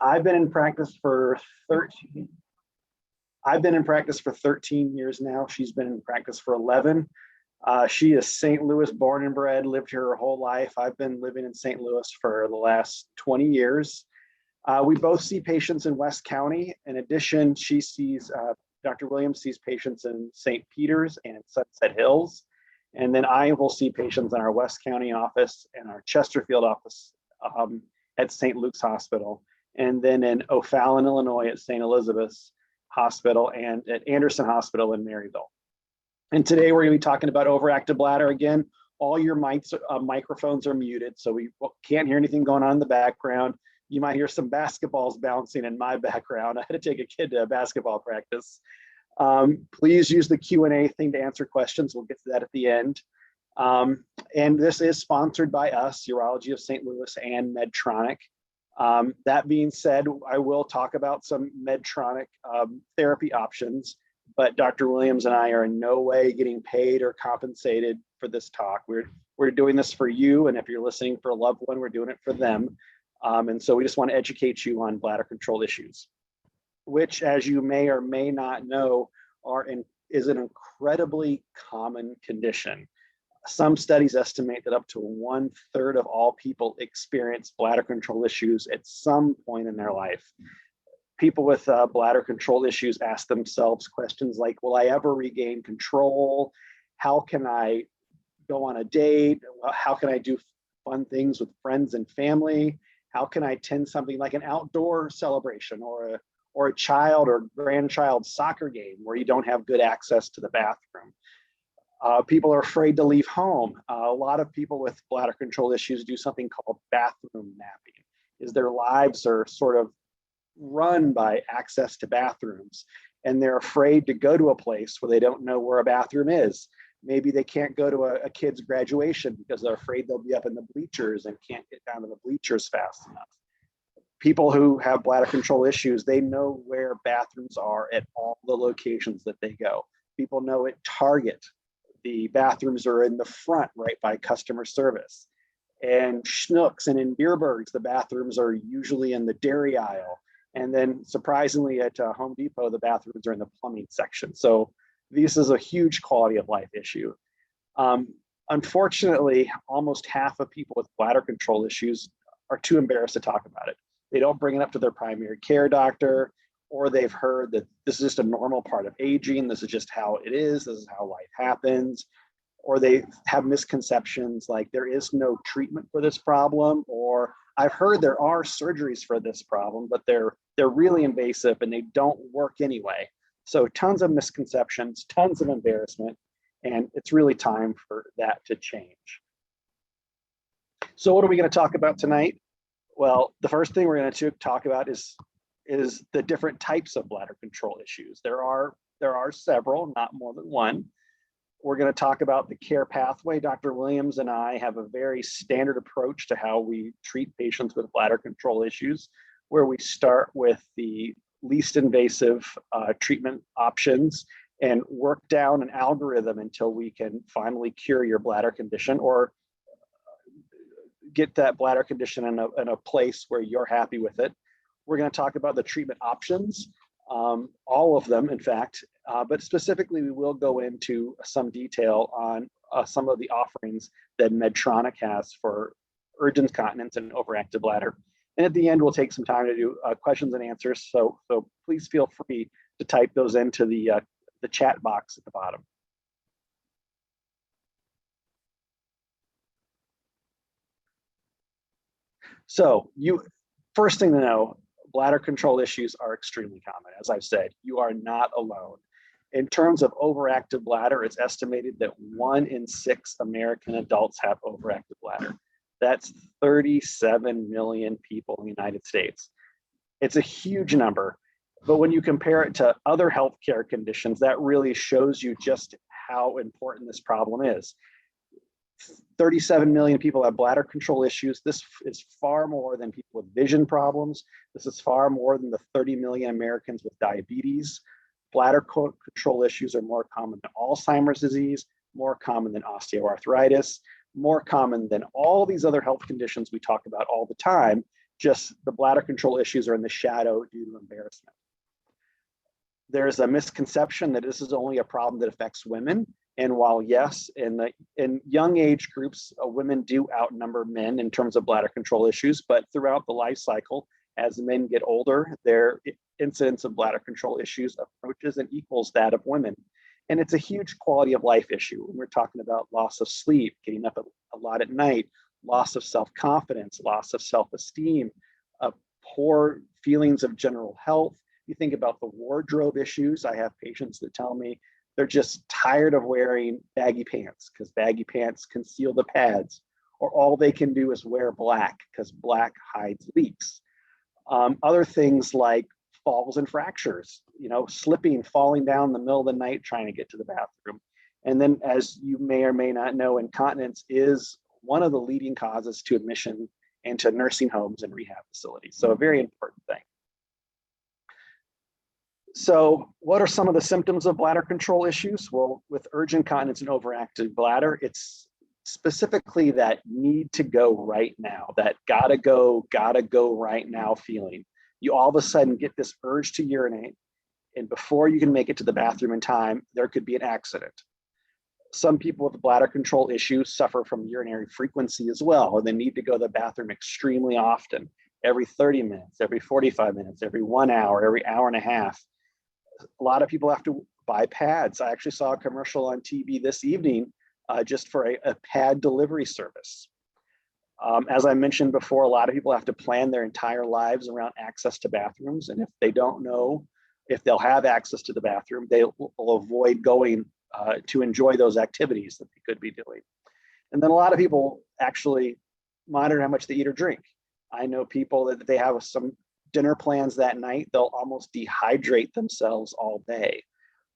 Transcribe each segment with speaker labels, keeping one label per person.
Speaker 1: I've been in practice for 13. I've been in practice for 13 years now. She's been in practice for 11. She is St. Louis born and bred, lived here her whole life. I've been living in St. Louis for the last 20 years. We both see patients in West County. In addition, Dr. Williams sees patients in St. Peters and Sunset Hills. And then I will see patients in our West County office and our Chesterfield office at St. Luke's Hospital. And then in O'Fallon, Illinois at St. Elizabeth's Hospital and at Anderson Hospital in Maryville. And today we're going to be talking about overactive bladder. Again, all your microphones are muted, so we can't hear anything going on in the background. You might hear some basketballs bouncing in my background. I had to take a kid to a basketball practice. Please use the Q&A thing to answer questions. We'll get to that at the end. And this is sponsored by us, Urology of St. Louis and Medtronic. That being said, I will talk about some Medtronic therapy options, but Dr. Williams and I are in no way getting paid or compensated for this talk. We're doing this for you, and if you're listening for a loved one, we're doing it for them. And so we just want to educate you on bladder control issues, which, as you may or may not know, is an incredibly common condition. Some studies estimate that up to 1/3 of all people experience bladder control issues at some point in their life. People with bladder control issues ask themselves questions like, will I ever regain control? How can I go on a date? How can I do fun things with friends and family? How can I attend something like an outdoor celebration or a child or grandchild soccer game where you don't have good access to the bathroom? People are afraid to leave home. A lot of people with bladder control issues do something called bathroom mapping, is their lives are sort of run by access to bathrooms, and they're afraid to go to a place where they don't know where a bathroom is. Maybe they can't go to a kid's graduation because they're afraid they'll be up in the bleachers and can't get down to the bleachers fast enough. People who have bladder control issues, they know where bathrooms are at all the locations that they go. People know at Target, the bathrooms are in the front right by customer service. And Schnucks and in Beerbergs, the bathrooms are usually in the dairy aisle. And then surprisingly at Home Depot, the bathrooms are in the plumbing section. So this is a huge quality of life issue. Unfortunately, almost half of people with bladder control issues are too embarrassed to talk about it. They don't bring it up to their primary care doctor, or they've heard that this is just a normal part of aging. This is just how it is. This is how life happens. Or they have misconceptions like there is no treatment for this problem, or I've heard there are surgeries for this problem, but they're really invasive and they don't work anyway. So tons of misconceptions, tons of embarrassment, and it's really time for that to change. So what are we going to talk about tonight? Well, the first thing we're going to talk about is the different types of bladder control issues. There are several, not more than one. We're going to talk about the care pathway. Dr. Williams and I have a very standard approach to how we treat patients with bladder control issues, where we start with the least invasive treatment options and work down an algorithm until we can finally cure your bladder condition or get that bladder condition in a place where you're happy with it. We're going to talk about the treatment options, all of them, in fact, but specifically we will go into some detail on some of the offerings that Medtronic has for urgent incontinence and overactive bladder. And at the end, we'll take some time to do questions and answers. So please feel free to type those into the chat box at the bottom. So first thing to know, bladder control issues are extremely common. As I've said, you are not alone. In terms of overactive bladder, it's estimated that 1 in 6 American adults have overactive bladder. That's 37 million people in the United States. It's a huge number, but when you compare it to other healthcare conditions, that really shows you just how important this problem is. 37 million people have bladder control issues. This is far more than people with vision problems. This is far more than the 30 million Americans with diabetes. Bladder control issues are more common than Alzheimer's disease, more common than osteoarthritis, more common than all these other health conditions we talk about all the time. just the bladder control issues are in the shadow due to embarrassment. There's a misconception that this is only a problem that affects women. And while yes, in young age groups, women do outnumber men in terms of bladder control issues, but throughout the life cycle, as men get older, their incidence of bladder control issues approaches and equals that of women. And it's a huge quality of life issue when we're talking about loss of sleep, getting up a lot at night, loss of self-confidence, loss of self-esteem, poor feelings of general health. You think about the wardrobe issues. I have patients that tell me they're just tired of wearing baggy pants because baggy pants conceal the pads, or all they can do is wear black because black hides leaks. Other things like falls and fractures, slipping, falling down in the middle of the night trying to get to the bathroom. And then, as you may or may not know, incontinence is one of the leading causes to admission into nursing homes and rehab facilities. So a very important thing. So what are some of the symptoms of bladder control issues? Well, with urgent incontinence and overactive bladder, it's specifically that need to go right now, that gotta go right now feeling. You all of a sudden get this urge to urinate, and before you can make it to the bathroom in time, there could be an accident. Some people with bladder control issues suffer from urinary frequency as well, or they need to go to the bathroom extremely often, every 30 minutes, every 45 minutes, every 1 hour, every hour and a half. A lot of people have to buy pads. I actually saw a commercial on TV this evening just for a pad delivery service. As I mentioned before, a lot of people have to plan their entire lives around access to bathrooms. And if they don't know if they'll have access to the bathroom, they will avoid going to enjoy those activities that they could be doing. And then a lot of people actually monitor how much they eat or drink. I know people that they have some dinner plans that night, they'll almost dehydrate themselves all day.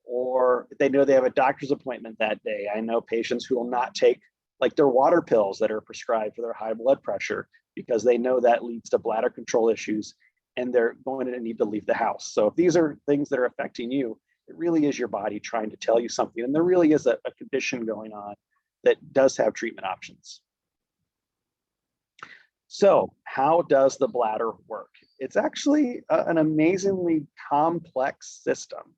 Speaker 1: Or they know they have a doctor's appointment that day. I know patients who will not take like their water pills that are prescribed for their high blood pressure because they know that leads to bladder control issues and they're going to need to leave the house. So if these are things that are affecting you, it really is your body trying to tell you something. And there really is a condition going on that does have treatment options. So how does the bladder work? It's actually an amazingly complex system.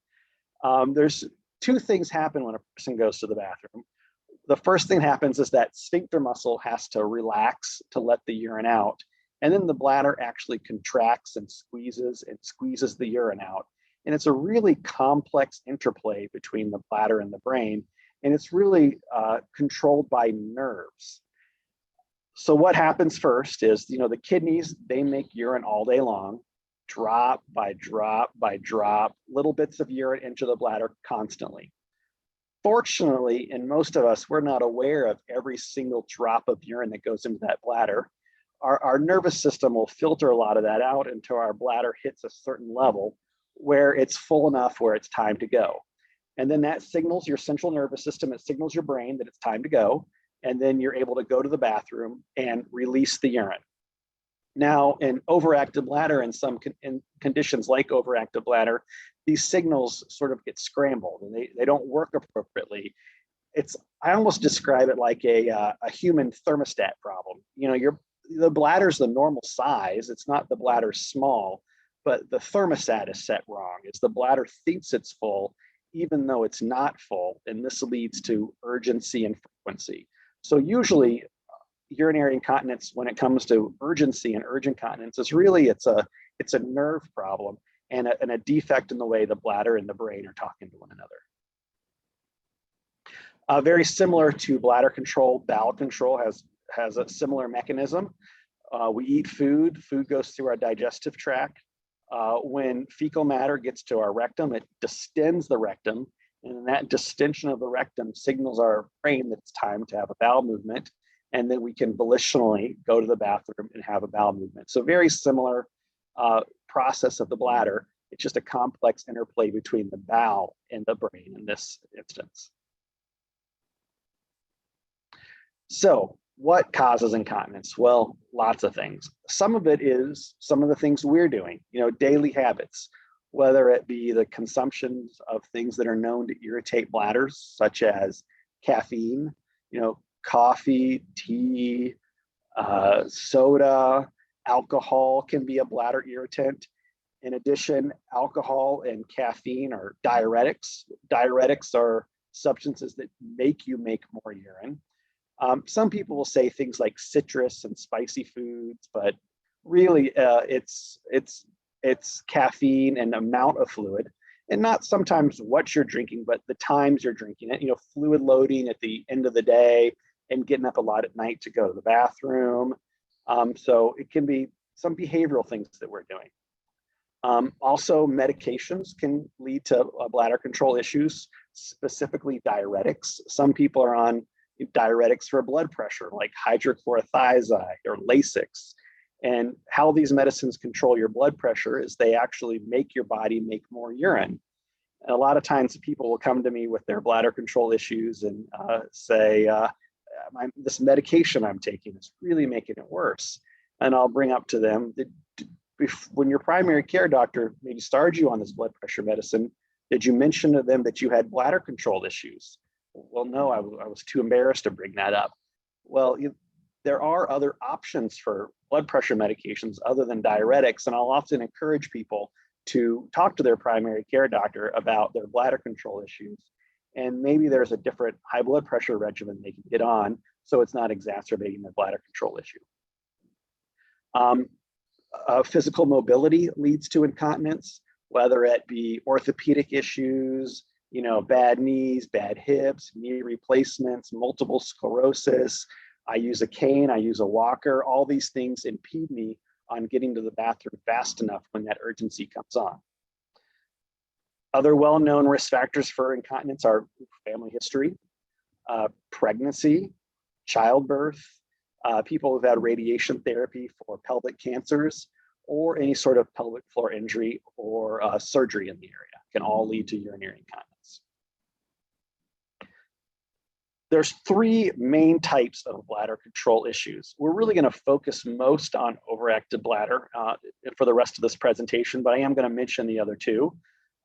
Speaker 1: There's two things happen when a person goes to the bathroom. The first thing that happens is that sphincter muscle has to relax to let the urine out. And then the bladder actually contracts and squeezes the urine out. And it's a really complex interplay between the bladder and the brain. And it's really controlled by nerves. So what happens first is, the kidneys, they make urine all day long, drop by drop by drop, little bits of urine into the bladder constantly. Fortunately, in most of us, we're not aware of every single drop of urine that goes into that bladder. Our nervous system will filter a lot of that out until our bladder hits a certain level where it's full enough where it's time to go. And then that signals your central nervous system, it signals your brain that it's time to go. And then you're able to go to the bathroom and release the urine. Now, in overactive bladder and some conditions like overactive bladder, these signals sort of get scrambled and they don't work appropriately. I almost describe it like a human thermostat problem. The bladder's the normal size. It's not the bladder small, but the thermostat is set wrong. It's the bladder thinks it's full, even though it's not full. And this leads to urgency and frequency. So usually urinary incontinence, when it comes to urgency and urgent incontinence, is really it's a nerve problem and a defect in the way the bladder and the brain are talking to one another. Very similar to bladder control, bowel control has a similar mechanism. We eat food goes through our digestive tract. When fecal matter gets to our rectum, it distends the rectum, and that distension of the rectum signals our brain that it's time to have a bowel movement, and then we can volitionally go to the bathroom and have a bowel movement. So very similar process of the bladder. It's just a complex interplay between the bowel and the brain in this instance. So what causes incontinence? Well, lots of things. Some of it is some of the things we're doing, daily habits, whether it be the consumptions of things that are known to irritate bladders, such as caffeine, coffee, tea, soda, Alcohol can be a bladder irritant. In addition, alcohol and caffeine are diuretics. Diuretics are substances that make you make more urine. Some people will say things like citrus and spicy foods, but really it's caffeine and amount of fluid, and not sometimes what you're drinking, but the times you're drinking it. Fluid loading at the end of the day and getting up a lot at night to go to the bathroom. So it can be some behavioral things that we're doing. Also, medications can lead to bladder control issues, specifically diuretics. Some people are on diuretics for blood pressure, like hydrochlorothiazide or Lasix. And how these medicines control your blood pressure is they actually make your body make more urine. And a lot of times people will come to me with their bladder control issues and say, this medication I'm taking is really making it worse. And I'll bring up to them that when your primary care doctor maybe started you on this blood pressure medicine, did you mention to them that you had bladder control issues? Well, no, I was too embarrassed to bring that up. Well, there are other options for blood pressure medications other than diuretics, and I'll often encourage people to talk to their primary care doctor about their bladder control issues, and maybe there's a different high blood pressure regimen they can get on so it's not exacerbating their bladder control issue. Physical mobility leads to incontinence, whether it be orthopedic issues, bad knees, bad hips, knee replacements, multiple sclerosis. I use a cane, I use a walker. All these things impede me on getting to the bathroom fast enough when that urgency comes on. Other well-known risk factors for incontinence are family history, pregnancy, childbirth, people who've had radiation therapy for pelvic cancers, or any sort of pelvic floor injury or surgery in the area can all lead to urinary incontinence. There's three main types of bladder control issues. We're really going to focus most on overactive bladder for the rest of this presentation, but I am going to mention the other two.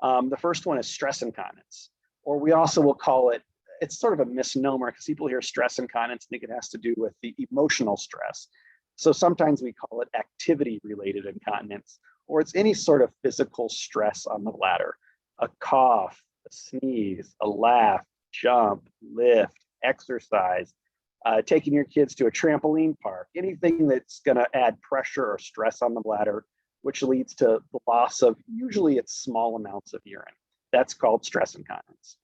Speaker 1: The first one is stress incontinence, or we also will call it, it's sort of a misnomer because people hear stress incontinence think it has to do with the emotional stress. So sometimes we call it activity-related incontinence, or it's any sort of physical stress on the bladder. A cough, a sneeze, a laugh, jump, lift, exercise, taking your kids to a trampoline park, anything that's going to add pressure or stress on the bladder, which leads to the loss of, usually it's small amounts of urine. That's called stress incontinence.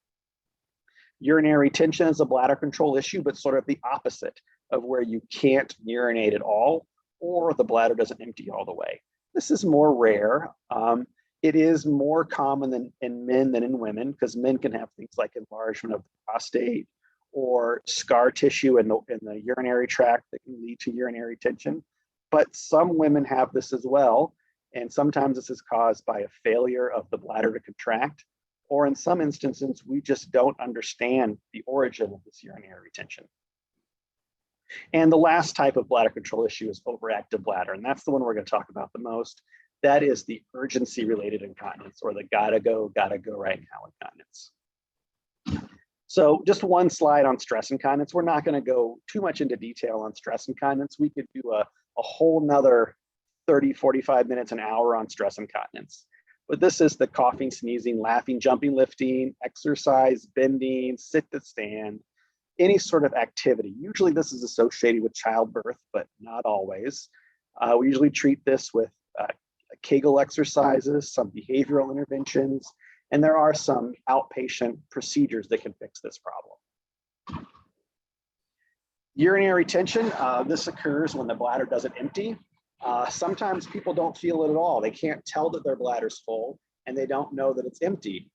Speaker 1: Urinary retention is a bladder control issue, but sort of the opposite of where you can't urinate at all, or the bladder doesn't empty all the way. This is more rare. It is more common in men than in women, because men can have things like enlargement of the prostate or scar tissue in the urinary tract that can lead to urinary retention. But some women have this as well, and sometimes this is caused by a failure of the bladder to contract, or in some instances, we just don't understand the origin of this urinary retention. And the last type of bladder control issue is overactive bladder, and that's the one we're going to talk about the most. That is the urgency-related incontinence, or the gotta go right now incontinence. So just one slide on stress incontinence. We're not going to go too much into detail on stress incontinence. We could do a whole nother 30, 45 minutes, an hour on stress incontinence. But this is the coughing, sneezing, laughing, jumping, lifting, exercise, bending, sit to stand, any sort of activity. Usually this is associated with childbirth, but not always. We usually treat this with Kegel exercises, some behavioral interventions, and there are some outpatient procedures that can fix this problem. Urinary retention, this occurs when the bladder doesn't empty. Sometimes people don't feel it at all. They can't tell that their bladder's full, and they don't know that it's empty.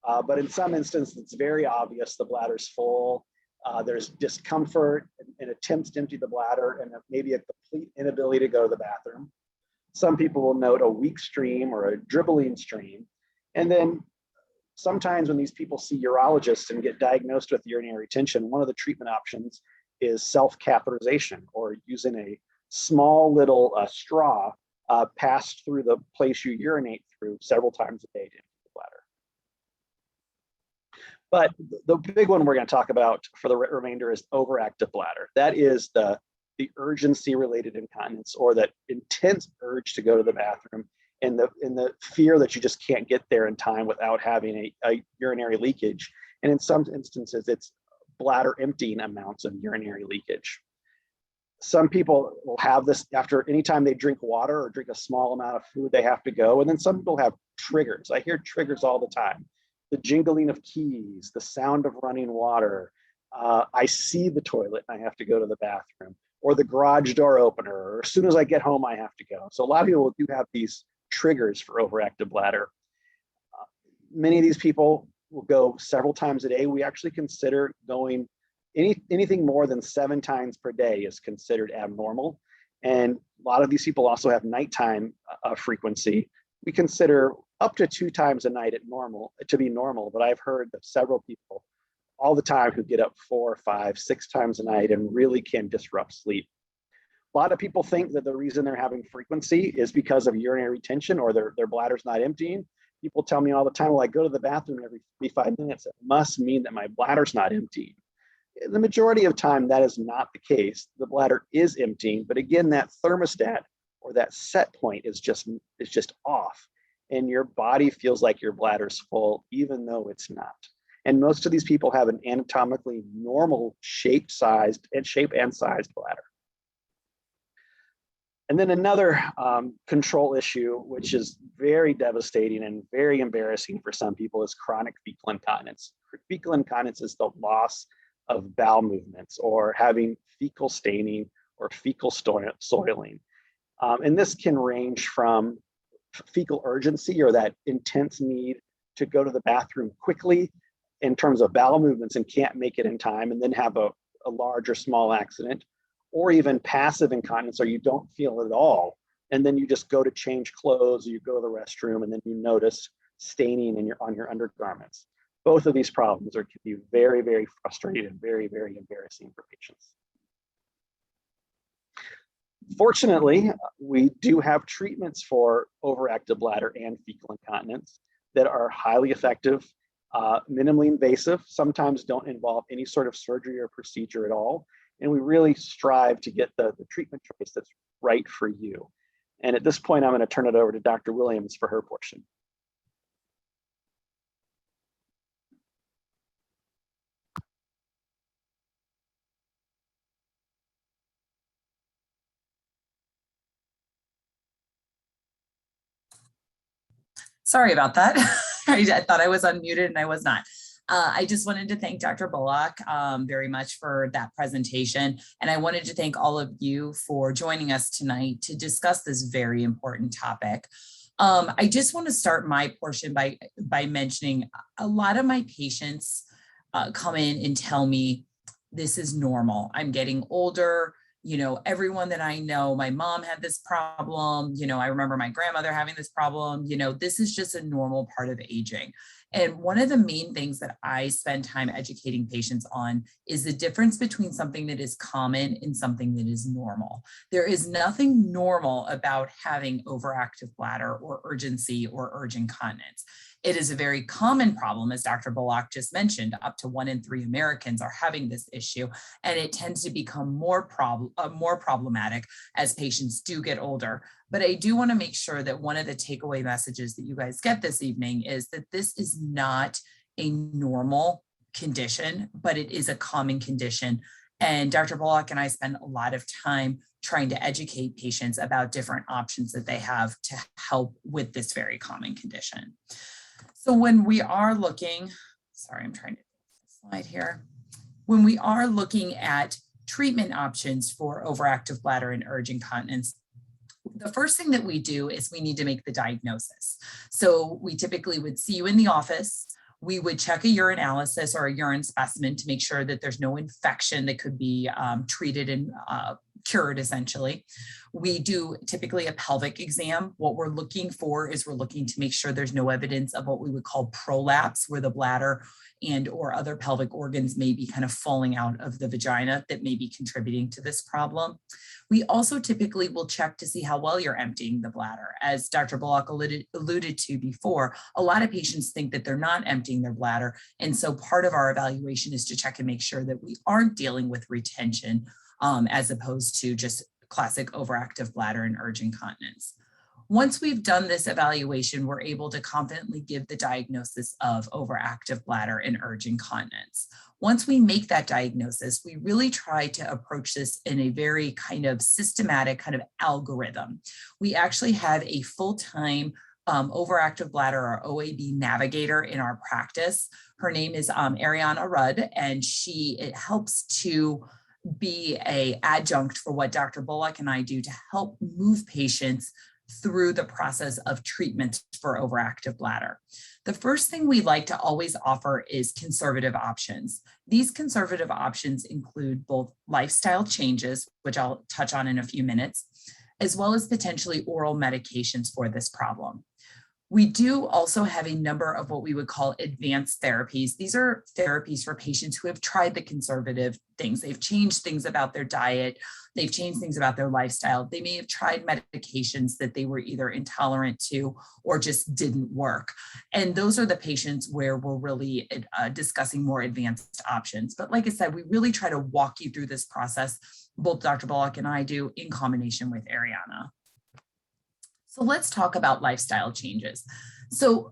Speaker 1: But in some instances, it's very obvious the bladder's full. There's discomfort and attempts to empty the bladder, and maybe a complete inability to go to the bathroom. Some people will note a weak stream or a dribbling stream. And then sometimes when these people see urologists and get diagnosed with urinary retention, one of the treatment options is self-catheterization, or using a small little straw passed through the place you urinate through several times a day to empty the bladder. But the big one we're going to talk about for the remainder is overactive bladder. That is the the urgency related incontinence, or that intense urge to go to the bathroom, and the fear that you just can't get there in time without having a urinary leakage. And in some instances, it's bladder emptying amounts of urinary leakage. Some people will have this after any time they drink water or drink a small amount of food, they have to go. And then some people have triggers. I hear triggers all the time. The jingling of keys, the sound of running water. I see the toilet and I have to go to the bathroom, or the garage door opener, or as soon as I get home, I have to go. So a lot of people do have these triggers for overactive bladder. Many of these people will go several times a day. We actually consider going anything more than 7 times per day is considered abnormal. And a lot of these people also have nighttime frequency. We consider up to 2 times a night to be normal, but I've heard of several people all the time who get up 4, 5, 6 times a night and really can disrupt sleep. A lot of people think that the reason they're having frequency is because of urinary retention, or their bladder's not emptying. People tell me all the time, well, I go to the bathroom every 45 minutes. It must mean that my bladder's not emptying. The majority of time, that is not the case. The bladder is emptying, but again, that thermostat or that set point is just off, and your body feels like your bladder's full, even though it's not. And most of these people have an anatomically normal shape and sized bladder. And then another control issue, which is very devastating and very embarrassing for some people, is chronic fecal incontinence. Fecal incontinence is the loss of bowel movements, or having fecal staining or fecal soiling. And this can range from fecal urgency, or that intense need to go to the bathroom quickly in terms of bowel movements and can't make it in time, and then have a large or small accident, or even passive incontinence, or you don't feel it at all, and then you just go to change clothes, or you go to the restroom, and then you notice staining on your undergarments. Both of these problems can be very, very frustrating and very, very embarrassing for patients. Fortunately, we do have treatments for overactive bladder and fecal incontinence that are highly effective, minimally invasive, sometimes don't involve any sort of surgery or procedure at all. And we really strive to get the treatment choice that's right for you. And at this point, I'm going to turn it over to Dr. Williams for her portion.
Speaker 2: Sorry about that. I thought I was unmuted and I was not. I just wanted to thank Dr. Bullock very much for that presentation. And I wanted to thank all of you for joining us tonight to discuss this very important topic. I just want to start my portion by mentioning a lot of my patients come in and tell me, this is normal. I'm getting older. You know, everyone that I know, my mom had this problem. You know, I remember my grandmother having this problem. You know, this is just a normal part of aging. And one of the main things that I spend time educating patients on is the difference between something that is common and something that is normal. There is nothing normal about having overactive bladder or urgency or urge incontinence. It is a very common problem, as Dr. Bullock just mentioned. Up to 1 in 3 Americans are having this issue, and it tends to become more problematic as patients do get older. But I do want to make sure that one of the takeaway messages that you guys get this evening is that this is not a normal condition, but it is a common condition. And Dr. Bullock and I spend a lot of time trying to educate patients about different options that they have to help with this very common condition. So when we are looking, sorry, I'm trying to slide here. When we are looking at treatment options for overactive bladder and urge incontinence, the first thing that we do is we need to make the diagnosis. So we typically would see you in the office. We would check a urinalysis or a urine specimen to make sure that there's no infection that could be treated and cured, essentially. We do typically a pelvic exam. What we're looking for is we're looking to make sure there's no evidence of what we would call prolapse, where the bladder and or other pelvic organs may be kind of falling out of the vagina that may be contributing to this problem. We also typically will check to see how well you're emptying the bladder. As Dr. Bullock alluded to before, a lot of patients think that they're not emptying their bladder. And so part of our evaluation is to check and make sure that we aren't dealing with retention as opposed to just classic overactive bladder and urge incontinence. Once we've done this evaluation, we're able to confidently give the diagnosis of overactive bladder and urge incontinence. Once we make that diagnosis, we really try to approach this in a very kind of systematic kind of algorithm. We actually have a full-time overactive bladder or OAB navigator in our practice. Her name is Ariana Rudd, and it helps to be an adjunct for what Dr. Bullock and I do to help move patients through the process of treatment for overactive bladder. The first thing we like to always offer is conservative options. These conservative options include both lifestyle changes, which I'll touch on in a few minutes, as well as potentially oral medications for this problem. We do also have a number of what we would call advanced therapies. These are therapies for patients who have tried the conservative things. They've changed things about their diet. They've changed things about their lifestyle. They may have tried medications that they were either intolerant to or just didn't work. And those are the patients where we're really discussing more advanced options. But like I said, we really try to walk you through this process. Both Dr. Bullock and I do in combination with Ariana. So let's talk about lifestyle changes. So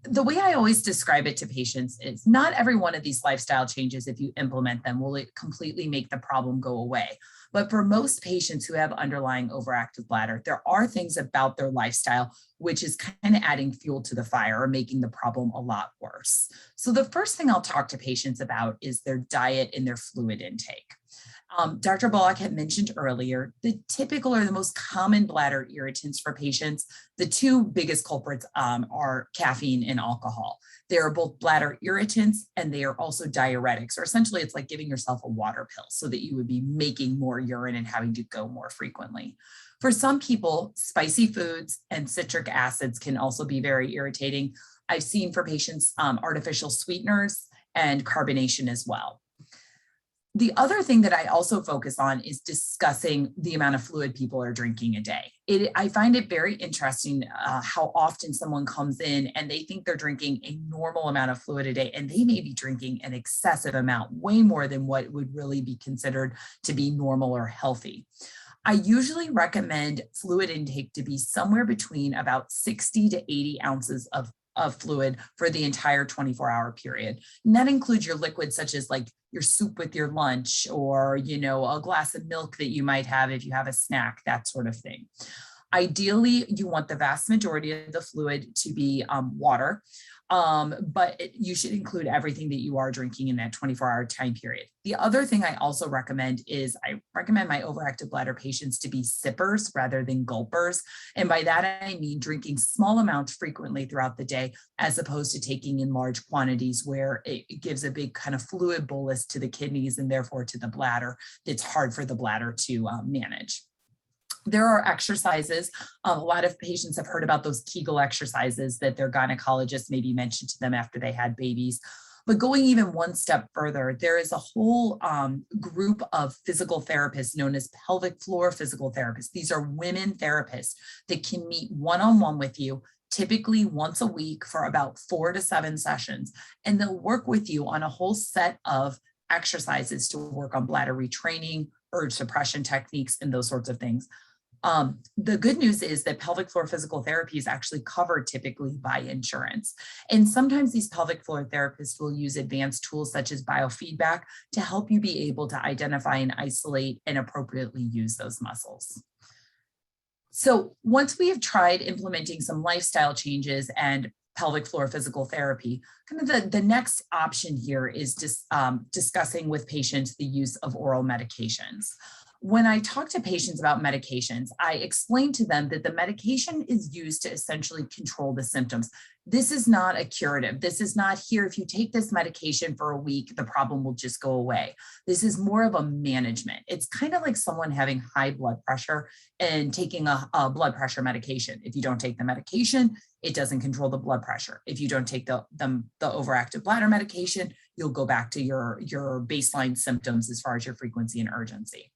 Speaker 2: the way I always describe it to patients is not every one of these lifestyle changes, if you implement them, will it completely make the problem go away. But for most patients who have underlying overactive bladder, there are things about their lifestyle which is kind of adding fuel to the fire or making the problem a lot worse. So the first thing I'll talk to patients about is their diet and their fluid intake. Dr. Bullock had mentioned earlier, the typical or the most common bladder irritants for patients, the two biggest culprits are caffeine and alcohol. They are both bladder irritants and they are also diuretics, or essentially it's like giving yourself a water pill so that you would be making more urine and having to go more frequently. For some people, spicy foods and citric acids can also be very irritating. I've seen for patients artificial sweeteners and carbonation as well. The other thing that I also focus on is discussing the amount of fluid people are drinking a day. I find it very interesting how often someone comes in and they think they're drinking a normal amount of fluid a day, and they may be drinking an excessive amount, way more than what would really be considered to be normal or healthy. I usually recommend fluid intake to be somewhere between about 60 to 80 ounces of fluid for the entire 24-hour period. And that includes your liquids such as like your soup with your lunch or, you know, a glass of milk that you might have if you have a snack, that sort of thing. Ideally, you want the vast majority of the fluid to be water, but you should include everything that you are drinking in that 24-hour time period. The other thing I also recommend is I recommend my overactive bladder patients to be sippers rather than gulpers. And by that, I mean drinking small amounts frequently throughout the day, as opposed to taking in large quantities where it gives a big kind of fluid bolus to the kidneys and therefore to the bladder that's hard for the bladder to manage. There are exercises. A lot of patients have heard about those Kegel exercises that their gynecologist maybe mentioned to them after they had babies. But going even one step further, there is a whole group of physical therapists known as pelvic floor physical therapists. These are women therapists that can meet one-on-one with you, typically once a week for about 4 to 7 sessions. And they'll work with you on a whole set of exercises to work on bladder retraining, urge suppression techniques, and those sorts of things. The good news is that pelvic floor physical therapy is actually covered typically by insurance. And sometimes these pelvic floor therapists will use advanced tools such as biofeedback to help you be able to identify and isolate and appropriately use those muscles. So once we have tried implementing some lifestyle changes and pelvic floor physical therapy, kind of the next option here is just discussing with patients the use of oral medications. When I talk to patients about medications, I explain to them that the medication is used to essentially control the symptoms. This is not a curative. This is not here, if you take this medication for a week, the problem will just go away. This is more of a management. It's kind of like someone having high blood pressure and taking a blood pressure medication. If you don't take the medication, it doesn't control the blood pressure. If you don't take the overactive bladder medication, you'll go back to your baseline symptoms as far as your frequency and urgency.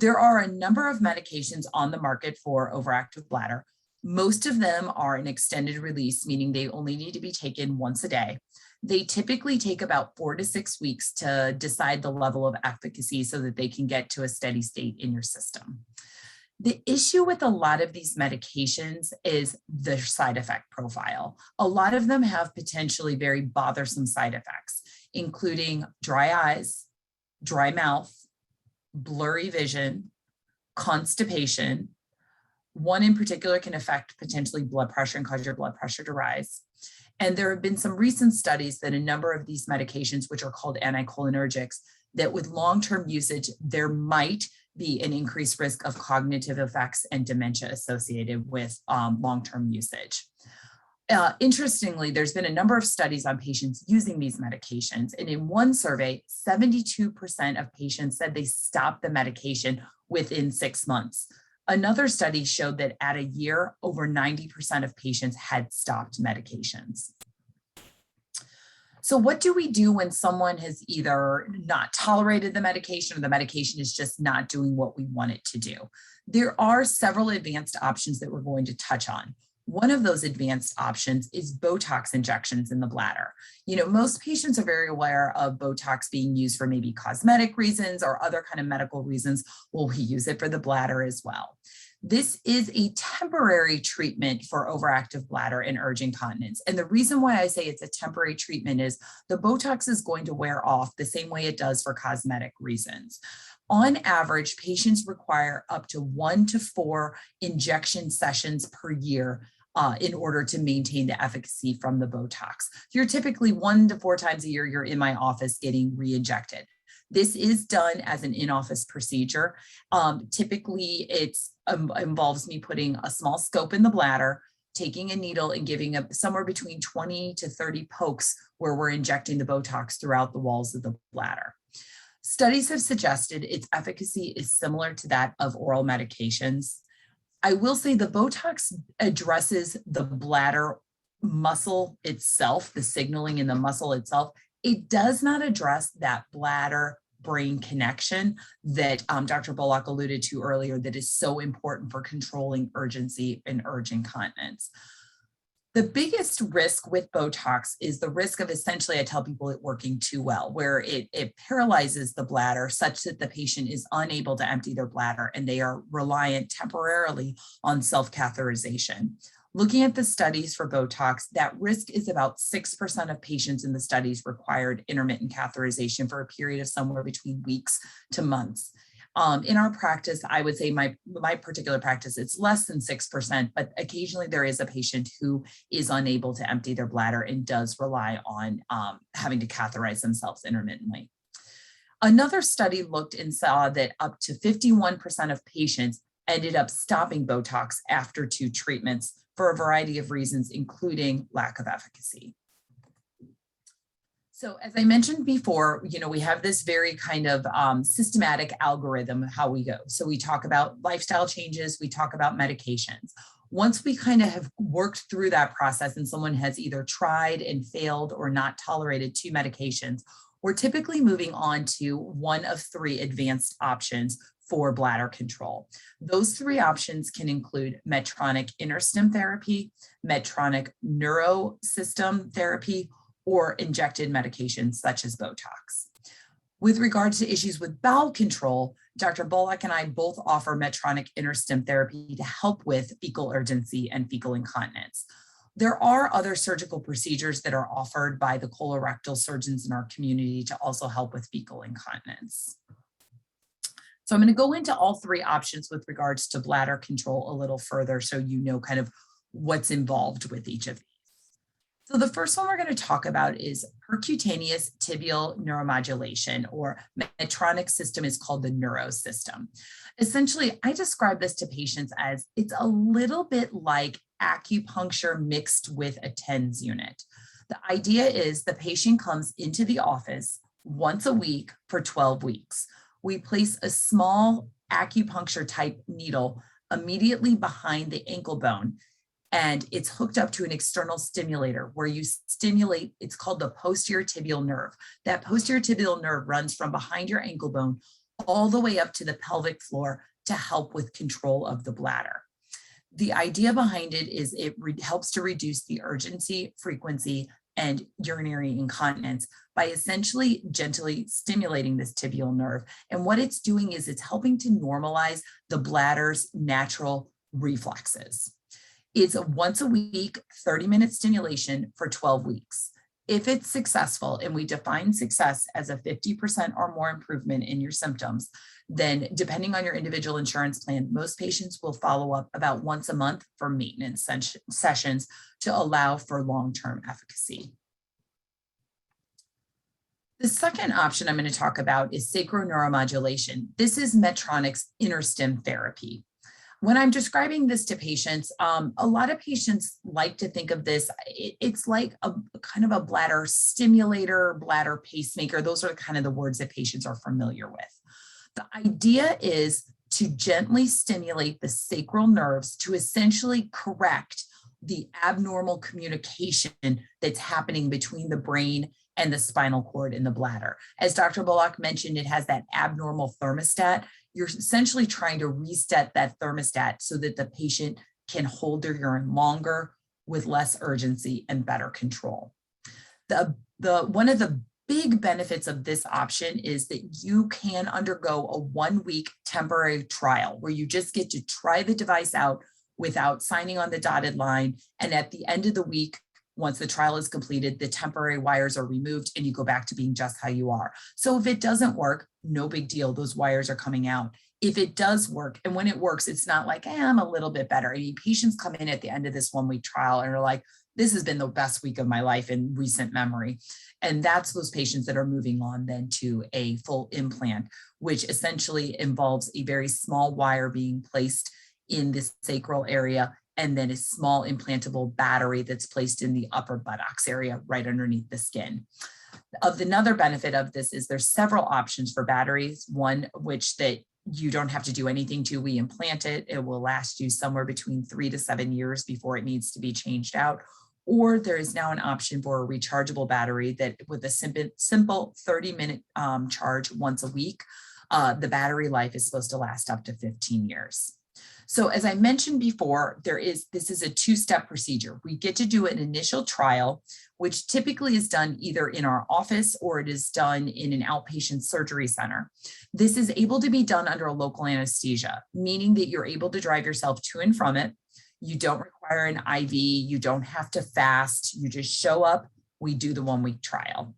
Speaker 2: There are a number of medications on the market for overactive bladder. Most of them are an extended release, meaning they only need to be taken once a day. They typically take about 4 to 6 weeks to decide the level of efficacy so that they can get to a steady state in your system. The issue with a lot of these medications is their side effect profile. A lot of them have potentially very bothersome side effects, including dry eyes, dry mouth, blurry vision, constipation. One in particular can affect potentially blood pressure and cause your blood pressure to rise. And there have been some recent studies that a number of these medications, which are called anticholinergics, that with long-term usage, there might be an increased risk of cognitive effects and dementia associated with long-term usage. Interestingly, there's been a number of studies on patients using these medications. And in one survey, 72% of patients said they stopped the medication within 6 months. Another study showed that at a year, over 90% of patients had stopped medications. So what do we do when someone has either not tolerated the medication or the medication is just not doing what we want it to do? There are several advanced options that we're going to touch on. One of those advanced options is Botox injections in the bladder. You know, most patients are very aware of Botox being used for maybe cosmetic reasons or other kind of medical reasons. Well, we use it for the bladder as well. This is a temporary treatment for overactive bladder and urge incontinence. And the reason why I say it's a temporary treatment is the Botox is going to wear off the same way it does for cosmetic reasons. On average, patients require up to 1 to 4 injection sessions per year in order to maintain the efficacy from the Botox. You're typically 1 to 4 times a year, you're in my office getting re-injected. This is done as an in-office procedure. Typically, it involves me putting a small scope in the bladder, taking a needle and giving somewhere between 20 to 30 pokes where we're injecting the Botox throughout the walls of the bladder. Studies have suggested its efficacy is similar to that of oral medications. I will say the Botox addresses the bladder muscle itself, the signaling in the muscle itself. It does not address that bladder brain connection that Dr. Bullock alluded to earlier that is so important for controlling urgency and urge incontinence. The biggest risk with Botox is the risk of essentially, I tell people, it working too well, where it paralyzes the bladder such that the patient is unable to empty their bladder and they are reliant temporarily on self-catheterization. Looking at the studies for Botox, that risk is about 6% of patients in the studies required intermittent catheterization for a period of somewhere between weeks to months. In our practice, I would say my particular practice, it's less than 6%, but occasionally there is a patient who is unable to empty their bladder and does rely on having to catheterize themselves intermittently. Another study looked and saw that up to 51% of patients ended up stopping Botox after 2 treatments for a variety of reasons, including lack of efficacy. So as I mentioned before, you know, we have this very kind of systematic algorithm how we go. So we talk about lifestyle changes, we talk about medications. Once we kind of have worked through that process and someone has either tried and failed or not tolerated 2 medications, we're typically moving on to one of 3 advanced options for bladder control. Those 3 options can include Medtronic InterStim therapy, Medtronic neurosystem therapy, or injected medications such as Botox. With regards to issues with bowel control, Dr. Bullock and I both offer Medtronic InterStim therapy to help with fecal urgency and fecal incontinence. There are other surgical procedures that are offered by the colorectal surgeons in our community to also help with fecal incontinence. So I'm going to go into all 3 options with regards to bladder control a little further so you know kind of what's involved with each of these. So the first one we're going to talk about is percutaneous tibial neuromodulation, or Medtronic system is called the Neuro system. Essentially, I describe this to patients as it's a little bit like acupuncture mixed with a TENS unit. The idea is the patient comes into the office once a week for 12 weeks. We place a small acupuncture type needle immediately behind the ankle bone, and it's hooked up to an external stimulator where you stimulate, it's called the posterior tibial nerve. That posterior tibial nerve runs from behind your ankle bone all the way up to the pelvic floor to help with control of the bladder. The idea behind it is it helps to reduce the urgency, frequency, and urinary incontinence by essentially gently stimulating this tibial nerve. And what it's doing is it's helping to normalize the bladder's natural reflexes. It's a once a week, 30-minute stimulation for 12 weeks. If it's successful, and we define success as a 50% or more improvement in your symptoms, then depending on your individual insurance plan, most patients will follow up about once a month for maintenance sessions to allow for long-term efficacy. The second option I'm going to talk about is sacroneuromodulation. This is Medtronic's InterStim therapy. When I'm describing this to patients, a lot of patients like to think of this, it's like a kind of a bladder stimulator, bladder pacemaker. Those are kind of the words that patients are familiar with. The idea is to gently stimulate the sacral nerves to essentially correct the abnormal communication that's happening between the brain and the spinal cord in the bladder. As Dr. Bullock mentioned, it has that abnormal thermostat. You're essentially trying to reset that thermostat so that the patient can hold their urine longer with less urgency and better control. One of the big benefits of this option is that you can undergo a 1-week temporary trial where you just get to try the device out without signing on the dotted line. And at the end of the week, once the trial is completed, the temporary wires are removed and you go back to being just how you are. So if it doesn't work, no big deal. Those wires are coming out. If it does work, and when it works, it's not like, I'm a little bit better. I mean, patients come in at the end of this 1-week trial and are like, this has been the best week of my life in recent memory. And that's those patients that are moving on then to a full implant, which essentially involves a very small wire being placed in this sacral area, and then a small implantable battery that's placed in the upper buttocks area right underneath the skin. Another benefit of this is there's several options for batteries. One, which that you don't have to do anything to, we implant it. It will last you somewhere between 3 to 7 years before it needs to be changed out. Or there is now an option for a rechargeable battery that with a simple 30-minute charge once a week, the battery life is supposed to last up to 15 years. So as I mentioned before, this is a 2-step procedure. We get to do an initial trial, which typically is done either in our office or it is done in an outpatient surgery center. This is able to be done under a local anesthesia, meaning that you're able to drive yourself to and from it. You don't require an IV, you don't have to fast, you just show up, we do the 1-week trial.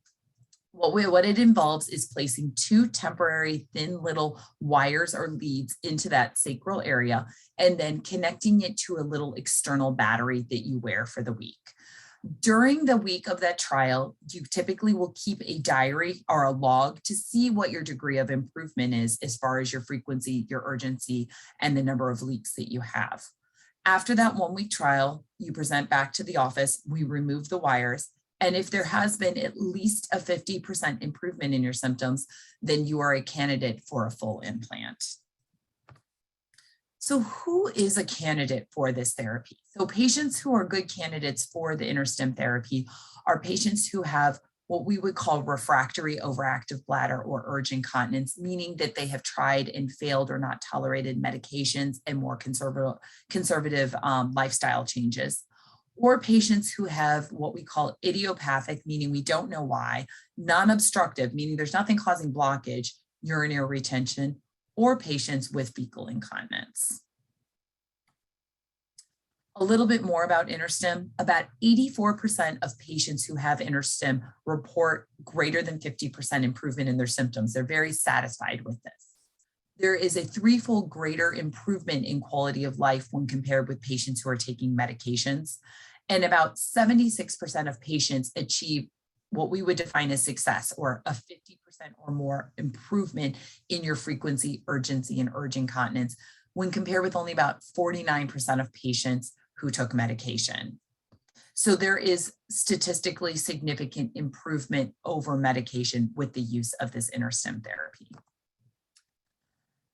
Speaker 2: What it involves is placing 2 temporary thin little wires or leads into that sacral area and then connecting it to a little external battery that you wear for the week. During the week of that trial, you typically will keep a diary or a log to see what your degree of improvement is as far as your frequency, your urgency, and the number of leaks that you have. After that 1-week trial, you present back to the office, we remove the wires. And if there has been at least a 50% improvement in your symptoms, then you are a candidate for a full implant. So who is a candidate for this therapy? So patients who are good candidates for the InterStim therapy are patients who have what we would call refractory overactive bladder or urge incontinence, meaning that they have tried and failed or not tolerated medications and more conservative lifestyle changes. Or patients who have what we call idiopathic, meaning we don't know why, non-obstructive, meaning there's nothing causing blockage, urinary retention, or patients with fecal incontinence. A little bit more about InterStim. About 84% of patients who have InterStim report greater than 50% improvement in their symptoms. They're very satisfied with this. There is a 3-fold greater improvement in quality of life when compared with patients who are taking medications. And about 76% of patients achieve what we would define as success, or a 50% or more improvement in your frequency, urgency, and urge incontinence, when compared with only about 49% of patients who took medication. So there is statistically significant improvement over medication with the use of this InterStim therapy.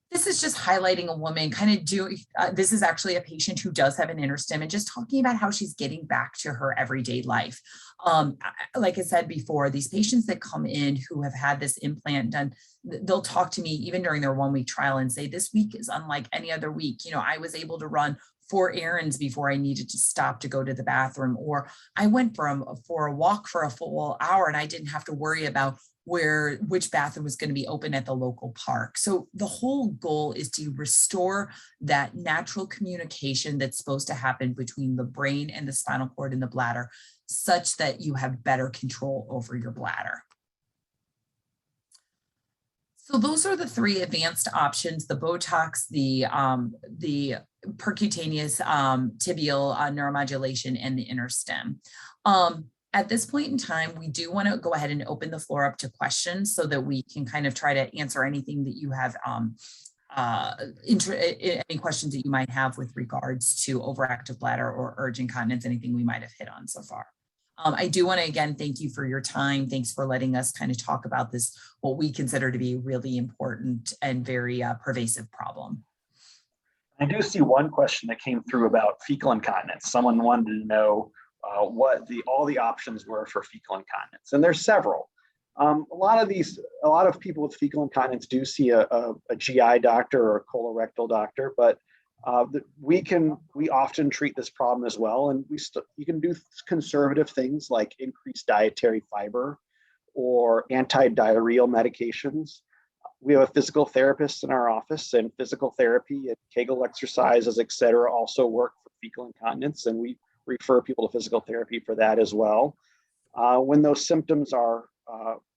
Speaker 2: This is just highlighting a woman kind of doing, this is actually a patient who does have an InterStim and just talking about how she's getting back to her everyday life. Like I said before, these patients that come in who have had this implant done, they'll talk to me even during their 1-week trial and say, this week is unlike any other week. You know, I was able to run 4 errands before I needed to stop to go to the bathroom, or I went for a walk for a full hour and I didn't have to worry about which bathroom was going to be open at the local park. So the whole goal is to restore that natural communication that's supposed to happen between the brain and the spinal cord and the bladder, such that you have better control over your bladder. So those are the 3 advanced options: the Botox, the percutaneous tibial neuromodulation, and the InterStim. At this point in time, we do want to go ahead and open the floor up to questions so that we can kind of try to answer anything that you have, any questions that you might have with regards to overactive bladder or urge incontinence, anything we might have hit on so far. I do want to again thank you for your time. Thanks for letting us kind of talk about this, what we consider to be a really important and very pervasive problem.
Speaker 1: I do see one question that came through about fecal incontinence. Someone wanted to know what all the options were for fecal incontinence, and there's several. A lot of people with fecal incontinence do see a GI doctor or a colorectal doctor, but we often treat this problem as well, and you can do conservative things like increased dietary fiber or anti-diarrheal medications. We have a physical therapist in our office, and physical therapy and Kegel exercises, et cetera, also work for fecal incontinence, and we refer people to physical therapy for that as well. When those symptoms are,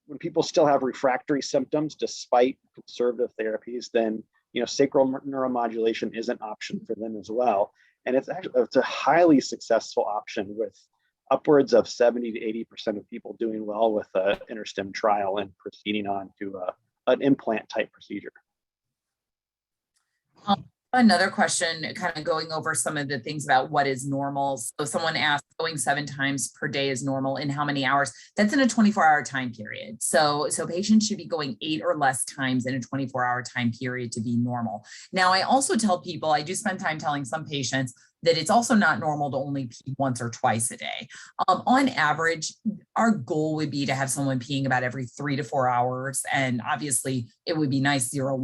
Speaker 1: when people still have refractory symptoms despite conservative therapies, then sacral neuromodulation is an option for them as well. And it's a highly successful option with upwards of 70 to 80% of people doing well with an InterStim trial and proceeding on to an implant type procedure.
Speaker 2: Another question, kind of going over some of the things about what is normal. So someone asked, going 7 times per day is normal in how many hours? That's in a 24-hour time period. So patients should be going 8 or less times in a 24-hour time period to be normal. Now, I also tell people, I do spend time telling some patients that it's also not normal to only pee once or twice a day. On average, our goal would be to have someone peeing about every 3 to 4 hours. And obviously it would be nice 0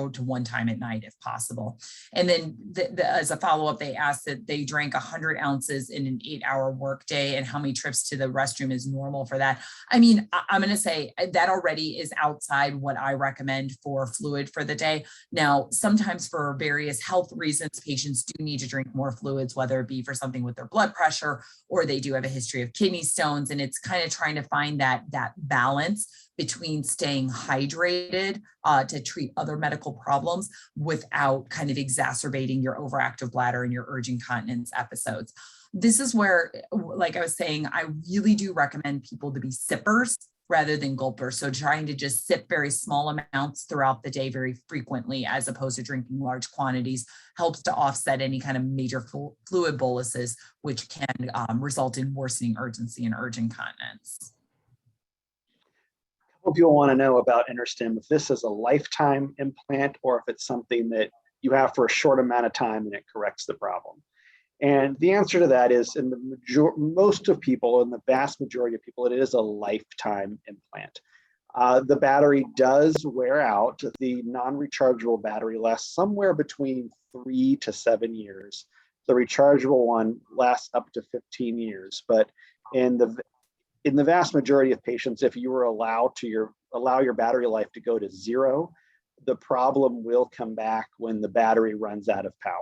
Speaker 2: to 1 time at night if possible. And then as a follow-up, they asked that they drank 100 ounces in an 8-hour workday and how many trips to the restroom is normal for that. I mean, I'm going to say that already is outside what I recommend for fluid for the day. Now, sometimes for various health reasons, patients do need to drink more fluids, whether it be for something with their blood pressure or they do have a history of kidney stones. And it's kind of trying to find that balance between staying hydrated to treat other medical problems without kind of exacerbating your overactive bladder and your urge incontinence episodes. This is where, like I was saying, I really do recommend people to be sippers rather than gulpers. So trying to just sip very small amounts throughout the day very frequently, as opposed to drinking large quantities, helps to offset any kind of major fluid boluses, which can result in worsening urgency and urge incontinence.
Speaker 1: A couple of people want to know about InterStim, if this is a lifetime implant or if it's something that you have for a short amount of time and it corrects the problem. And the answer to that is, in most of people, in the vast majority of people, it is a lifetime implant. The battery does wear out. The non-rechargeable battery lasts somewhere between 3 to 7 years. The rechargeable one lasts up to 15 years. But in the vast majority of patients, if you were allow your battery life to go to 0, the problem will come back when the battery runs out of power.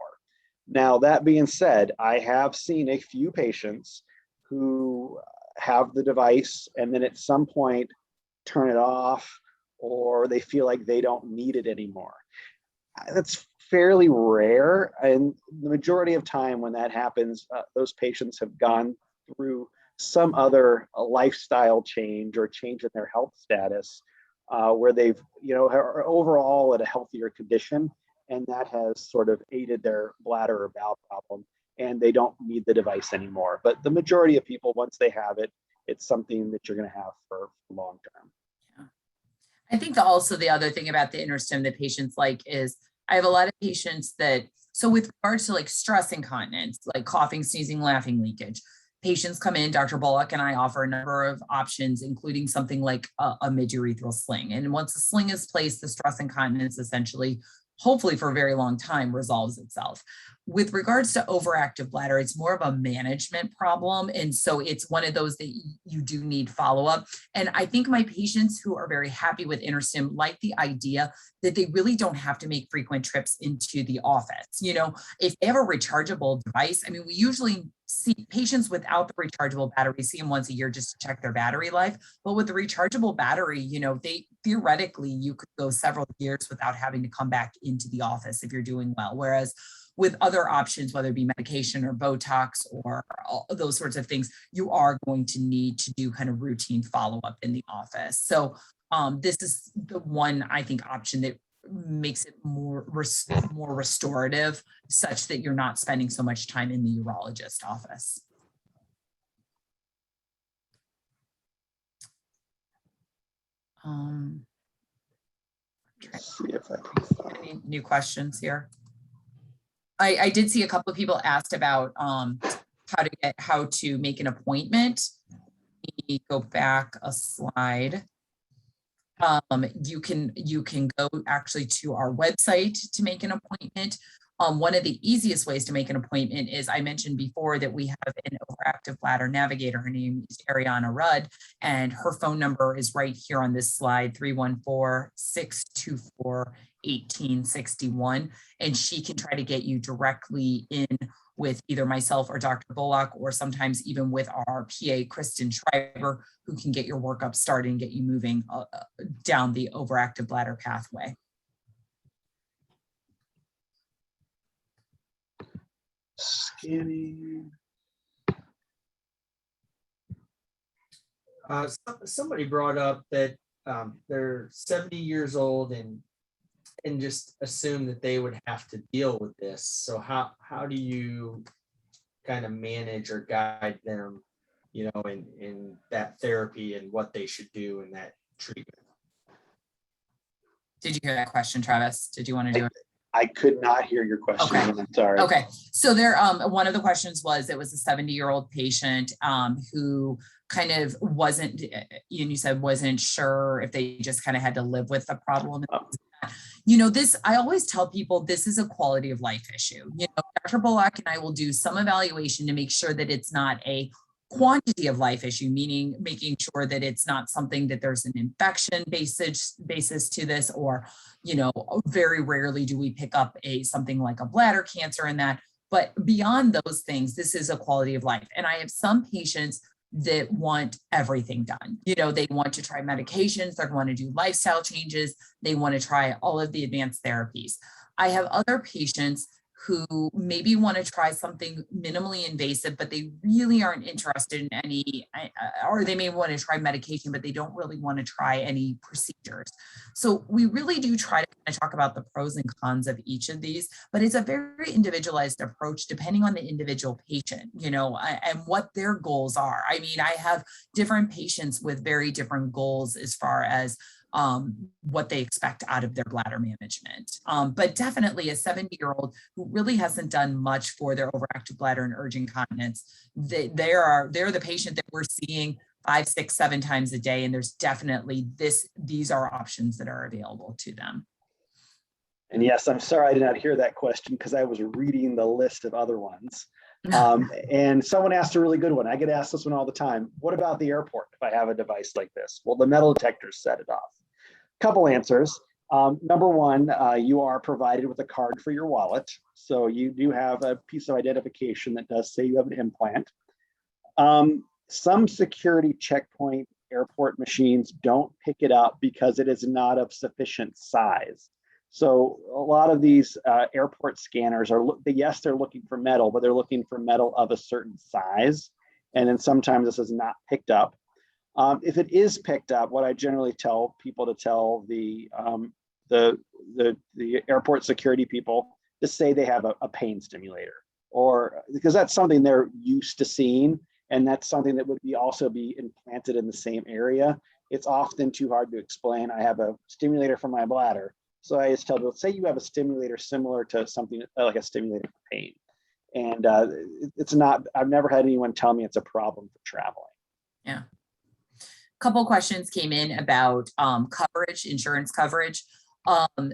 Speaker 1: Now, that being said, I have seen a few patients who have the device and then at some point turn it off, or they feel like they don't need it anymore. That's fairly rare. And the majority of time when that happens, those patients have gone through some other lifestyle change or change in their health status, where they've, are overall at a healthier condition. And that has sort of aided their bladder or bowel problem, and they don't need the device anymore. But the majority of people, once they have it, it's something that you're going to have for long term.
Speaker 2: Yeah. I think also the other thing about the InterStim that patients like is, I have a lot of patients that, so with regards to like stress incontinence, like coughing, sneezing, laughing, leakage, patients come in, Dr. Bullock and I offer a number of options, including something like a mid-urethral sling. And once the sling is placed, the stress incontinence essentially hopefully for a very long time, resolves itself. With regards to overactive bladder, it's more of a management problem. And so it's one of those that you do need follow-up. And I think my patients who are very happy with InterStim like the idea that they really don't have to make frequent trips into the office. You know, if they have a rechargeable device, I mean, we usually see patients without the rechargeable battery, see them once a year just to check their battery life. But with the rechargeable battery, you know, they theoretically, you could go several years without having to come back into the office if you're doing well. Whereas with other options, whether it be medication or Botox or all those sorts of things, you are going to need to do kind of routine follow-up in the office. So this is the one, I think, option that makes it more restorative, such that you're not spending so much time in the urologist office.
Speaker 1: Let's see if I
Speaker 2: any new questions here? I did see a couple of people asked about how to make an appointment. Let me go back a slide. You can go actually to our website to make an appointment. One of the easiest ways to make an appointment is, I mentioned before that we have an overactive bladder navigator. Her name is Ariana Rudd, and her phone number is right here on this slide, 314-624-1861. And she can try to get you directly in with either myself or Dr. Bullock, or sometimes even with our PA, Kristen Schreiber, who can get your workup started and get you moving down the overactive bladder pathway.
Speaker 1: Scanning.
Speaker 3: Somebody brought up that they're 70 years old and just assume that they would have to deal with this. So how do you kind of manage or guide them, you know, in that therapy and what they should do in that treatment?
Speaker 2: Did you hear that question, Travis? Did you want to do it?
Speaker 1: I could not hear your question.
Speaker 2: Okay.
Speaker 1: I'm sorry.
Speaker 2: Okay. So there, one of the questions was, it was a 70-year-old patient who kind of wasn't, you said wasn't sure if they just kind of had to live with the problem. You know, this, I always tell people, this is a quality of life issue. You know, Dr. Bullock and I will do some evaluation to make sure that it's not a quantity of life issue, meaning making sure that it's not something that there's an infection basis to this, or, you know, very rarely do we pick up something like a bladder cancer in that. But beyond those things, this is a quality of life. And I have some patients that want everything done. You know, they want to try medications, they want to do lifestyle changes, they want to try all of the advanced therapies. I have other patients who maybe want to try something minimally invasive, but they really aren't interested in any, or they may want to try medication, but they don't really want to try any procedures. So we really do try to kind of talk about the pros and cons of each of these, but it's a very individualized approach depending on the individual patient, you know, and what their goals are. I mean, I have different patients with very different goals as far as what they expect out of their bladder management. But definitely a 70-year-old who really hasn't done much for their overactive bladder and urgent incontinence, they're the patient that we're seeing 5, 6, 7 times a day. And there's definitely these are options that are available to them.
Speaker 1: And yes, I'm sorry I did not hear that question because I was reading the list of other ones. And someone asked a really good one. I get asked this one all the time. What about the airport if I have a device like this? Well, the metal detectors set it off. Couple answers. Number one, you are provided with a card for your wallet. So you do have a piece of identification that does say you have an implant. Some security checkpoint airport machines don't pick it up because it is not of sufficient size. So a lot of these airport scanners are, yes, they're looking for metal, but they're looking for metal of a certain size. And then sometimes this is not picked up. If it is picked up, what I generally tell people to tell the airport security people to say they have a pain stimulator, or because that's something they're used to seeing, and that's something that would also be implanted in the same area. It's often too hard to explain. I have a stimulator for my bladder. So I just tell people, say you have a stimulator similar to something like a stimulator for pain. And it's not, I've never had anyone tell me it's a problem for traveling.
Speaker 2: Yeah. Couple questions came in about coverage, insurance coverage. Um,